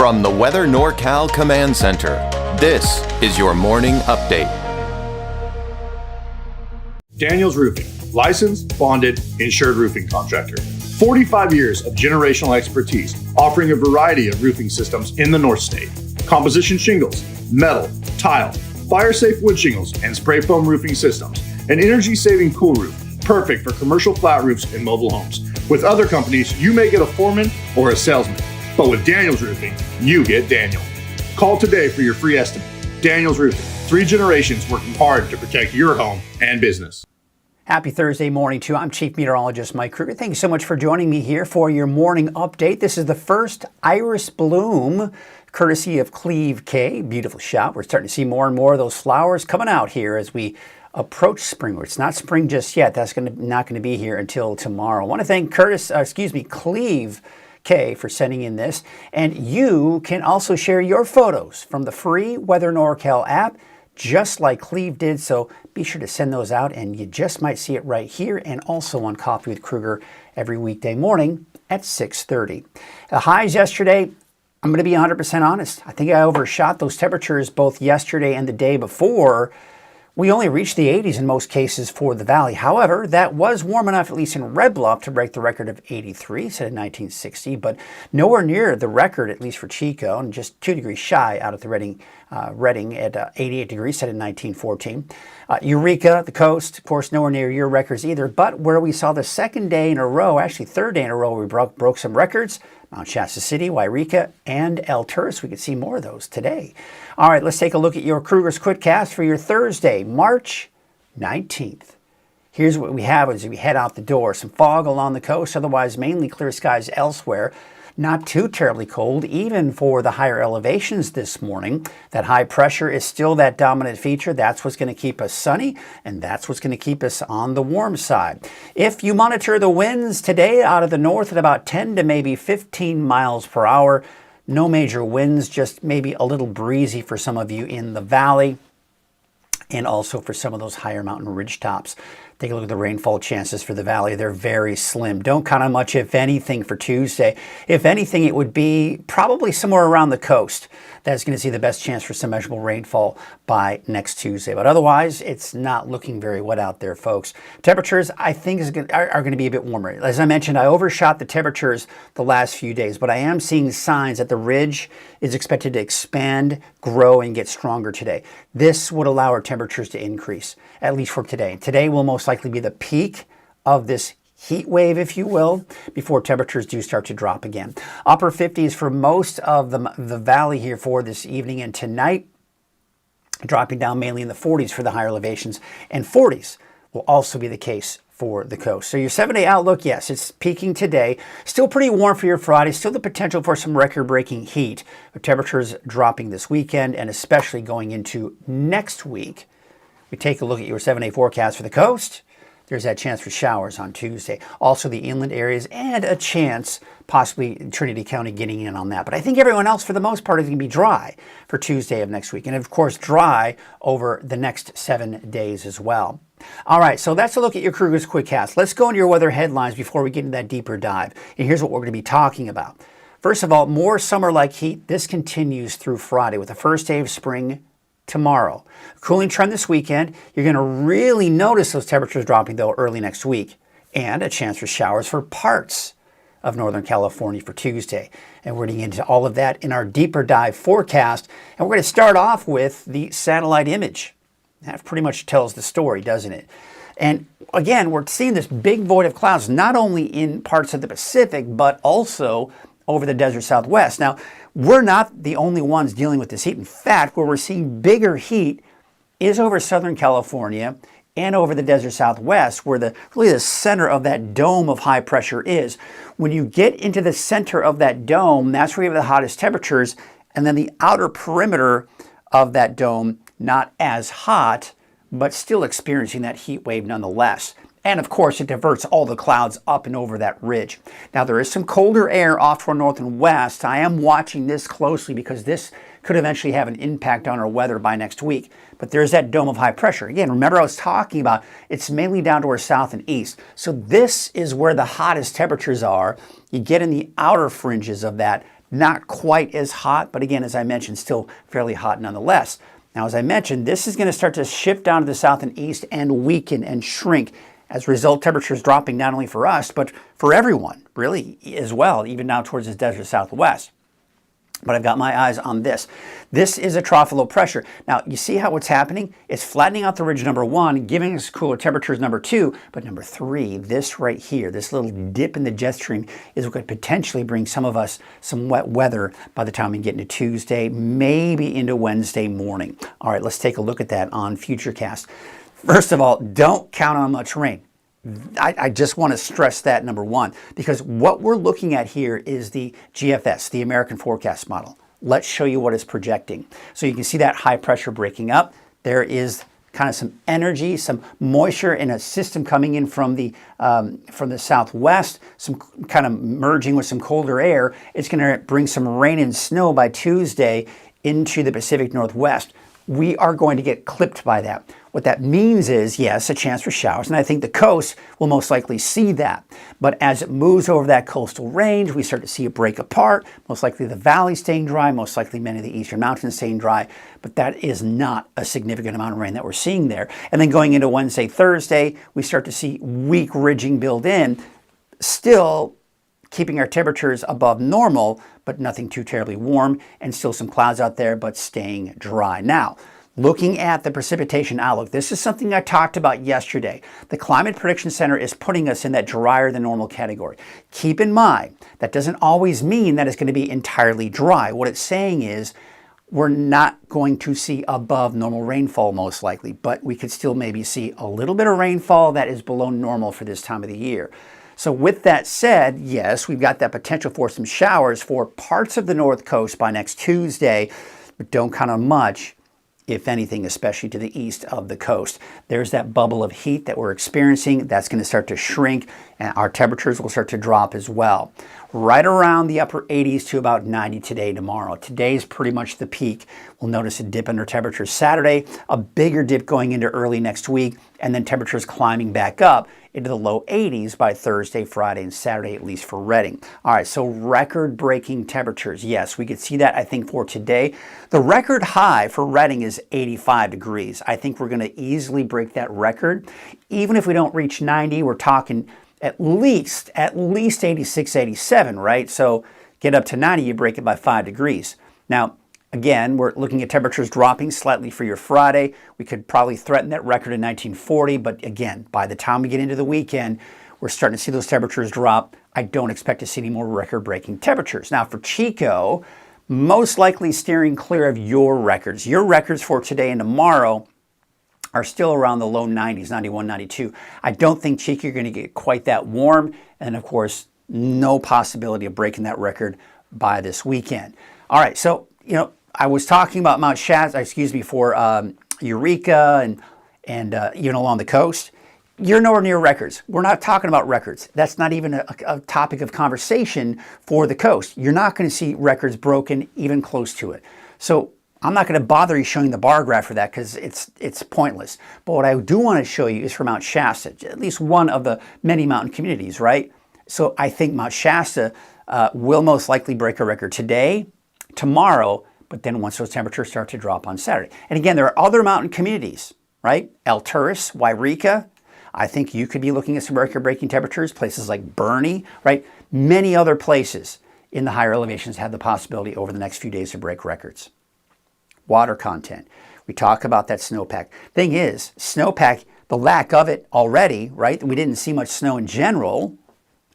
From the Weather NorCal Command Center, this is your morning update. Daniels Roofing, licensed, bonded, insured roofing contractor. 45 years of generational expertise, offering a variety of roofing systems in the North State. Composition shingles, metal, tile, fire-safe wood shingles, and spray foam roofing systems. An energy-saving cool roof, perfect for commercial flat roofs and mobile homes. With other companies, you may get a foreman or a salesman. But with Daniels Roofing, you get Daniel. Call today for your free estimate. Daniels Roofing, 3 generations working hard to protect your home and business. Happy Thursday morning to you. I'm Chief Meteorologist Mike Krueger. Thank you so much for joining me here for your morning update. This is the first iris bloom, courtesy of Cleve K. Beautiful shot. We're starting to see more and more of those flowers coming out here as we approach spring. It's not spring just yet. That's not going to be here until tomorrow. I want to thank Cleve K for sending in this. And you can also share your photos from the free Weather NorCal app, just like Cleve did. So be sure to send those out, and you just might see it right here and also on Coffee with Krueger every weekday morning at 6:30. The highs yesterday, I'm going to be 100% honest. I think I overshot those temperatures both yesterday and the day before. We only reached the 80s in most cases for the valley. However, that was warm enough, at least in Red Bluff, to break the record of 83, set in 1960, but nowhere near the record, at least for Chico, and just 2 degrees shy out at the Redding at 88 degrees, set in 1914. Eureka, the coast, of course, nowhere near your records either, but where we saw the second day in a row, actually third day in a row, we broke some records. Mount Shasta City, Wairika, and El Turris. We could see more of those today. All right, let's take a look at your Krueger's Quickcast for your Thursday, March 19th. Here's what we have as we head out the door. Some fog along the coast, otherwise mainly clear skies elsewhere. Not too terribly cold, even for the higher elevations this morning. That high pressure is still that dominant feature. That's what's going to keep us sunny, and that's what's going to keep us on the warm side. If you monitor the winds today out of the north at about 10 to maybe 15 miles per hour, no major winds, just maybe a little breezy for some of you in the valley, and also for some of those higher mountain ridge tops. Take a look at the rainfall chances for the valley. They're very slim. Don't count on much, if anything, for Tuesday. If anything, it would be probably somewhere around the coast that's going to see the best chance for some measurable rainfall by next Tuesday. But otherwise, it's not looking very wet out there, folks. Temperatures, I think, are going to be a bit warmer. As I mentioned, I overshot the temperatures the last few days, but I am seeing signs that the ridge is expected to expand, grow, and get stronger today. This would allow our temperatures to increase, at least for today. Today will most likely be the peak of this heat wave, if you will, before temperatures do start to drop again. Upper 50s for most of the valley here for this evening and tonight, dropping down mainly in the 40s for the higher elevations, and 40s will also be the case for the coast. So your 7-day outlook, yes, it's peaking today. Still pretty warm for your Friday. Still the potential for some record-breaking heat, with temperatures dropping this weekend and especially going into next week. We take a look at your 7-day forecast for the coast. There's that chance for showers on Tuesday. Also the inland areas, and a chance possibly Trinity County getting in on that. But I think everyone else, for the most part, is going to be dry for Tuesday of next week. And of course, dry over the next 7 days as well. All right, so that's a look at your Krueger's Quickcast. Let's go into your weather headlines before we get into that deeper dive. And here's what we're going to be talking about. First of all, more summer-like heat. This continues through Friday with the first day of spring tomorrow. Cooling trend this weekend. You're going to really notice those temperatures dropping, though, early next week. And a chance for showers for parts of Northern California for Tuesday. And we're going to get into all of that in our deeper dive forecast. And we're going to start off with the satellite image. That pretty much tells the story, doesn't it? And again, we're seeing this big void of clouds, not only in parts of the Pacific, but also over the desert Southwest. Now, we're not the only ones dealing with this heat. In fact, where we're seeing bigger heat is over Southern California and over the desert Southwest, where really the center of that dome of high pressure is. When you get into the center of that dome, that's where you have the hottest temperatures, and then the outer perimeter of that dome, not as hot, but still experiencing that heat wave nonetheless. And of course, it diverts all the clouds up and over that ridge. Now, there is some colder air off to our north and west. I am watching this closely because this could eventually have an impact on our weather by next week. But there's that dome of high pressure. Again, remember I was talking about it's mainly down to our south and east. So this is where the hottest temperatures are. You get in the outer fringes of that Not quite as hot, but again, as I mentioned, still fairly hot nonetheless. Now, as I mentioned, this is going to start to shift down to the south and east and weaken and shrink. As a result, temperatures dropping not only for us, but for everyone, really, as well, even now towards the desert southwest. But I've got my eyes on this. This is a trough of low pressure. Now, you see how what's happening? It's flattening out the ridge number 1, giving us cooler temperatures number 2, but number 3, this right here, this little dip in the jet stream is what could potentially bring some of us some wet weather by the time we get into Tuesday, maybe into Wednesday morning. All right, let's take a look at that on Futurecast. First of all, don't count on much rain. I just want to stress that, number one, because what we're looking at here is the GFS, the American Forecast Model. Let's show you what it's projecting. So you can see that high pressure breaking up. There is kind of some energy, some moisture in a system coming in from the southwest, some kind of merging with some colder air. It's going to bring some rain and snow by Tuesday into the Pacific Northwest. We are going to get clipped by that. What that means is, yes, a chance for showers, and I think the coast will most likely see that. But as it moves over that coastal range, we start to see it break apart, most likely the valley staying dry, most likely many of the eastern mountains staying dry, but that is not a significant amount of rain that we're seeing there. And then going into Wednesday, Thursday, we start to see weak ridging build in, still keeping our temperatures above normal, but nothing too terribly warm, and still some clouds out there, but staying dry. Now, looking at the precipitation outlook, this is something I talked about yesterday. The Climate Prediction Center is putting us in that drier than normal category. Keep in mind, that doesn't always mean that it's going to be entirely dry. What it's saying is we're not going to see above normal rainfall most likely, but we could still maybe see a little bit of rainfall that is below normal for this time of the year. So with that said, yes, we've got that potential for some showers for parts of the North Coast by next Tuesday, but don't count on much, if anything, especially to the east of the coast. There's that bubble of heat that we're experiencing. That's going to start to shrink, and our temperatures will start to drop as well. Right around the upper 80s to about 90 today, tomorrow. Today's pretty much the peak. We'll notice a dip in our temperatures Saturday, a bigger dip going into early next week, and then temperatures climbing back up into the low 80s by Thursday, Friday, and Saturday, at least for Redding. All right, so record-breaking temperatures. Yes, we could see that, I think, for today. The record high for Redding is 85 degrees. I think we're going to easily break that record. Even if we don't reach 90, we're talking at least 86, 87, right? So get up to 90, you break it by 5 degrees. Now, again, we're looking at temperatures dropping slightly for your Friday. We could probably threaten that record in 1940, but again, by the time we get into the weekend, we're starting to see those temperatures drop. I don't expect to see any more record-breaking temperatures. Now, for Chico, most likely steering clear of your records. Your records for today and tomorrow are still around the low 90s, 91, 92. I don't think Chico, you're going to get quite that warm, and of course, no possibility of breaking that record by this weekend. All right, so, I was talking about Mount Shasta, for Eureka and along the coast. You're nowhere near records. We're not talking about records. That's not even a topic of conversation for the coast. You're not going to see records broken even close to it. So I'm not going to bother you showing the bar graph for that because it's pointless. But what I do want to show you is for Mount Shasta, at least one of the many mountain communities, right? So I think Mount Shasta will most likely break a record today, tomorrow, but then once those temperatures start to drop on Saturday. And again, there are other mountain communities, right? El Turris, Wairika. I think you could be looking at some record-breaking temperatures, places like Bernie, right? Many other places in the higher elevations have the possibility over the next few days to break records. Water content. We talk about that snowpack. Thing is, snowpack, the lack of it already, right? We didn't see much snow in general.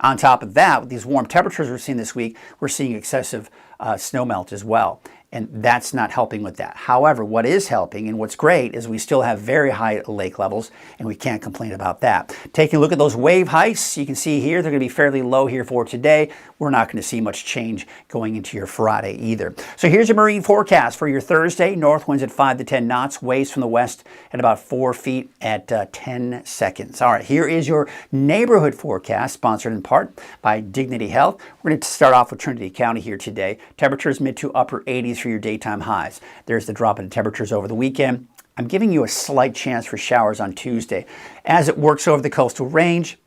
On top of that, with these warm temperatures we're seeing this week, we're seeing excessive snow melt as well. And that's not helping with that. However, what is helping and what's great is we still have very high lake levels, and we can't complain about that. Taking a look at those wave heights, you can see here they're going to be fairly low here for today. We're not going to see much change going into your Friday either. So here's your marine forecast for your Thursday. North winds at 5 to 10 knots, waves from the west at about 4 feet at 10 seconds. All right, here is your neighborhood forecast, sponsored in part by Dignity Health. We're going to start off with Trinity County here today. Temperatures mid to upper 80s for your daytime highs. There's the drop in temperatures over the weekend. I'm giving you a slight chance for showers on Tuesday. As it works over the coastal range,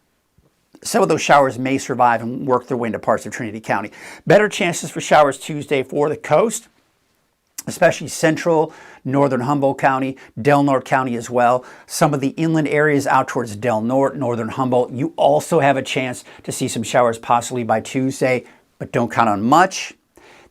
some of those showers may survive and work their way into parts of Trinity County. Better chances for showers Tuesday for the coast, especially central, northern Humboldt County, Del Norte County as well. Some of the inland areas out towards Del Norte, northern Humboldt, you also have a chance to see some showers possibly by Tuesday, but don't count on much.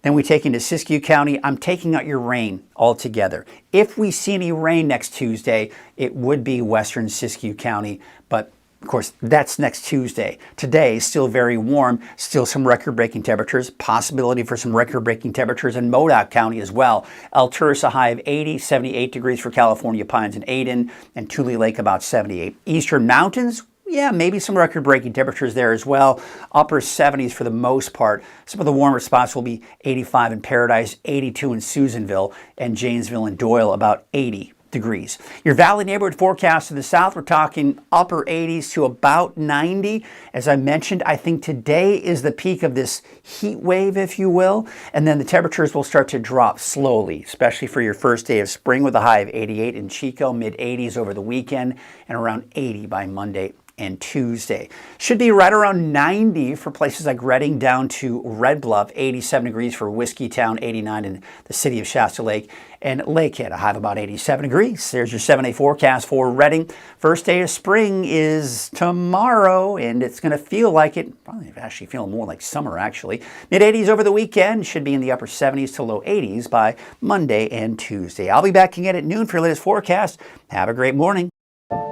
Then we take into Siskiyou County. I'm taking out your rain altogether. If we see any rain next Tuesday, it would be western Siskiyou County, but of course, that's next Tuesday. Today, still very warm, still some record-breaking temperatures, possibility for some record-breaking temperatures in Modoc County as well. Alturas, a high of 80, 78 degrees for California Pines and Aden, and Tule Lake about 78. Eastern Mountains, yeah, maybe some record-breaking temperatures there as well. Upper 70s for the most part. Some of the warmer spots will be 85 in Paradise, 82 in Susanville, and Janesville and Doyle about 80 degrees. Your valley neighborhood forecast to the south, we're talking upper 80s to about 90. As I mentioned, I think today is the peak of this heat wave, if you will, and then the temperatures will start to drop slowly, especially for your first day of spring with a high of 88 in Chico, mid 80s over the weekend, and around 80 by Monday and Tuesday. Should be right around 90 for places like Redding down to Red Bluff, 87 degrees for Whiskeytown, 89 in the city of Shasta Lake, and Lakehead, a high of about 87 degrees. There's your 7-day forecast for Redding. First day of spring is tomorrow, and it's going to feel like it, probably actually feeling more like summer actually. Mid-80s over the weekend, should be in the upper 70s to low 80s by Monday and Tuesday. I'll be back again at noon for your latest forecast. Have a great morning.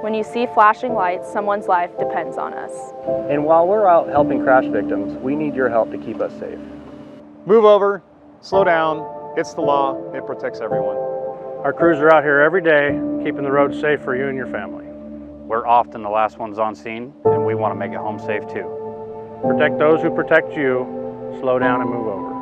When you see flashing lights, someone's life depends on us. And while we're out helping crash victims, we need your help to keep us safe. Move over, slow down, it's the law, it protects everyone. Our crews are out here every day, keeping the roads safe for you and your family. We're often the last ones on scene, and we want to make it home safe too. Protect those who protect you, slow down and move over.